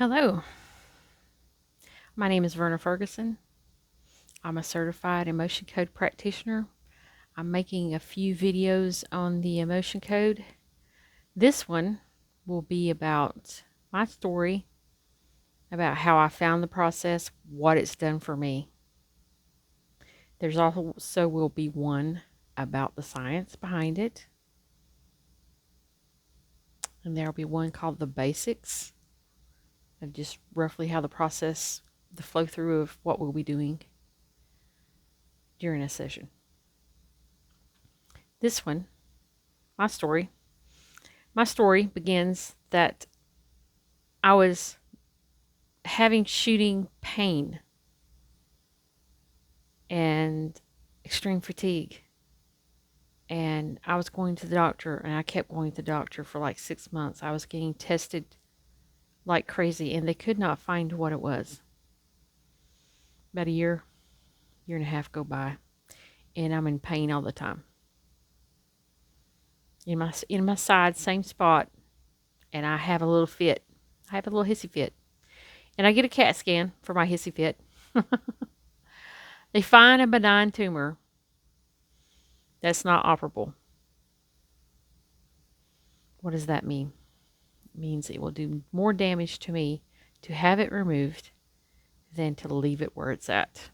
Hello, my name is Verna Ferguson. I'm a certified emotion code practitioner. I'm making a few videos on the emotion code. This one will be about my story, about how I found the process, what it's done for me. There's also will be one about the science behind it. And there will be one called the basics of just roughly how the process, the flow through of what we'll be doing during a session. This one, my story. My story begins that I was having shooting pain and extreme fatigue. And I was going to the doctor, and I kept going to the doctor for like 6 months. I was getting tested like crazy, and they could not find what it was. About a year and a half go by, and I'm in pain all the time. In my side, same spot, and I have a little fit. I have a little hissy fit. And I get a CAT scan for my hissy fit. They find a benign tumor that's not operable. What does that mean? It means it will do more damage to me to have it removed than to leave it where it's at.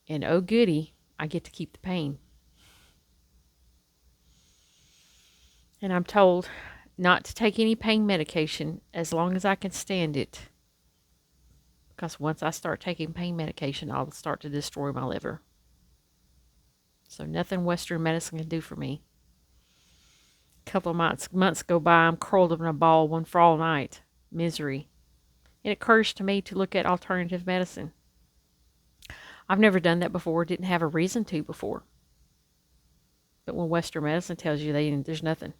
And oh goody, I get to keep the pain. And I'm told not to take any pain medication as long as I can stand it. Because once I start taking pain medication, I'll start to destroy my liver. So nothing Western medicine can do for me. A couple of months go by, I'm curled up in a ball, one for all night. Misery. It occurs to me to look at alternative medicine. I've never done that before, didn't have a reason to before. But when Western medicine tells you there's nothing.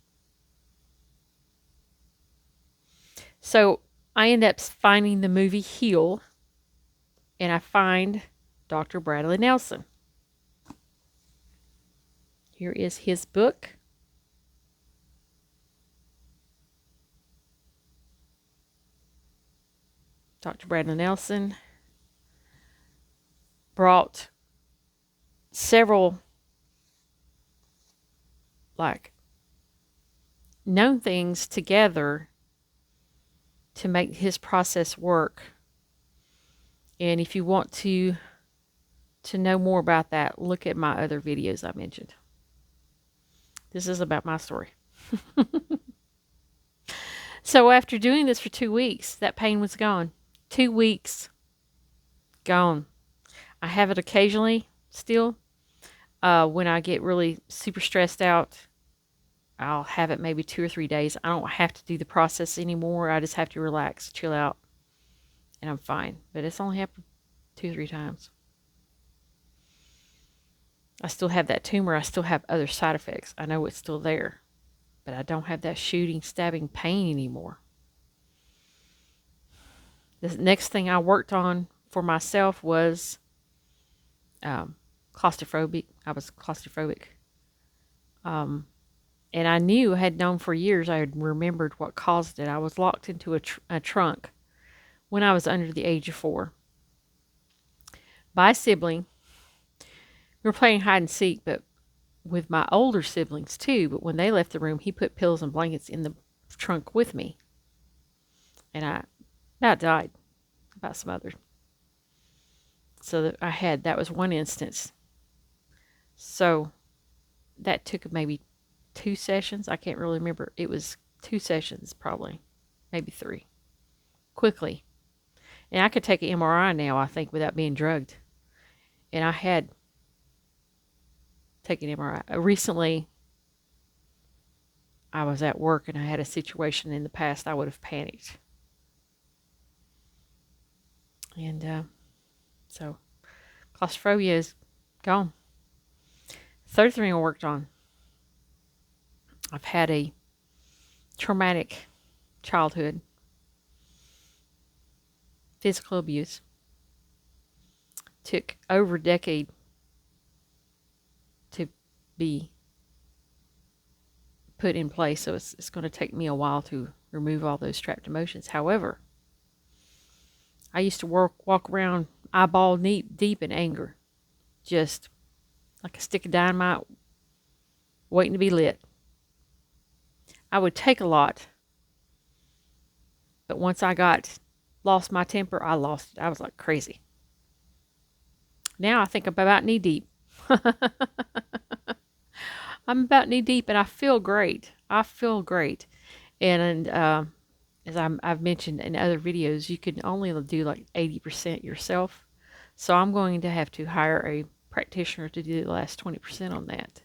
So I end up finding the movie Heal, and I find Dr. Bradley Nelson. Here is his book. Dr. Bradley Nelson brought several known things together to make his process work. And if you want to know more about that, look at my other videos I mentioned. This is about my story. So after doing this for 2 weeks, that pain was gone. 2 weeks gone. I have it occasionally still. When I get really super stressed out, I'll have it maybe 2 or 3 days. I don't have to do the process anymore. I just have to relax, chill out, and I'm fine. But it's only happened 2 or 3 times. I still have that tumor. I still have other side effects. I know it's still there, but I don't have that shooting, stabbing pain anymore. The next thing I worked on for myself was claustrophobic. I was claustrophobic. And I had known for years, I had remembered what caused it. I was locked into a trunk when I was under the age of 4 by a sibling. We were playing hide and seek, but with my older siblings too. But when they left the room, he put pillows and blankets in the trunk with me. And I about died, about smothered. So that was one instance. So that took maybe 2 sessions. I can't really remember. It was 2 sessions probably, maybe 3. Quickly. And I could take an MRI now, I think, without being drugged. And I had taken MRI. Recently, I was at work and I had a situation in the past I would have panicked. And so claustrophobia is gone. Third thing I worked on, I've had a traumatic childhood, physical abuse. Took over a decade to be put in place, so it's going to take me a while to remove all those trapped emotions. However, I used to walk around eyeball deep in anger, just like a stick of dynamite waiting to be lit. I would take a lot, but once I lost my temper, I lost it. I was like crazy. Now I think I'm about knee deep. I'm about knee deep, and I feel great. I feel great. And as I've mentioned in other videos, you can only do like 80% yourself. So I'm going to have to hire a practitioner to do the last 20% on that.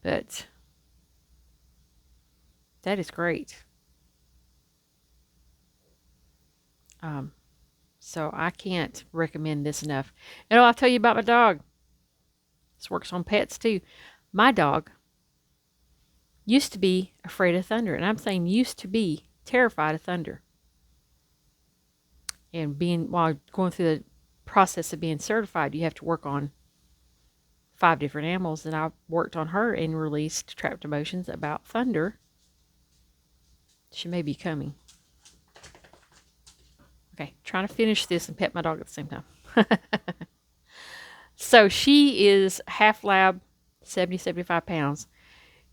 But that is great. So I can't recommend this enough. And I'll tell you about my dog. This works on pets too. My dog used to be afraid of thunder. And I'm saying used to be terrified of thunder. And while going through the process of being certified, you have to work on 5 different animals. And I worked on her and released trapped emotions about thunder. She may be coming. Okay, trying to finish this and pet my dog at the same time. So she is half lab, 70, 75 pounds.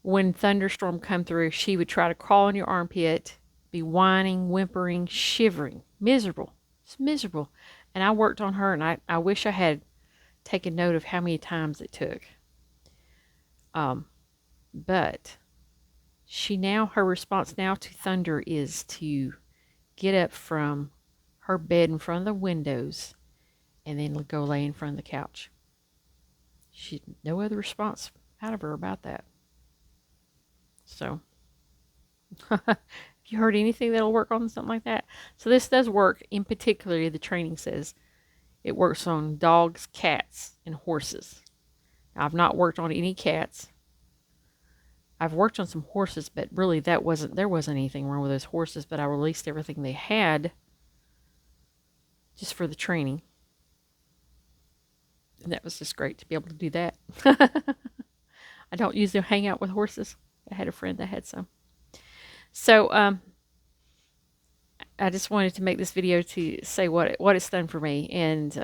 When thunderstorm come through, she would try to crawl in your armpit, be whining, whimpering, shivering, miserable. It's miserable. And I worked on her, and I wish I had taken note of how many times it took. But her response now to thunder is to get up from her bed in front of the windows and then go lay in front of the couch. She no other response out of her about that. So, if you heard anything that'll work on something like that. So this does work. In particular, the training says it works on dogs, cats, and horses. Now, I've not worked on any cats. I've worked on some horses, but really there wasn't anything wrong with those horses, but I released everything they had just for the training. And that was just great to be able to do that. I don't usually hang out with horses. I had a friend that had some. So I just wanted to make this video to say what it's done for me, and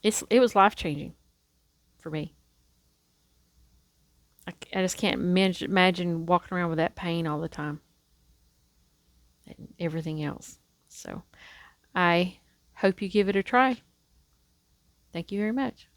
it was life-changing for me. I just can't imagine walking around with that pain all the time and everything else. So I hope you give it a try. Thank you very much.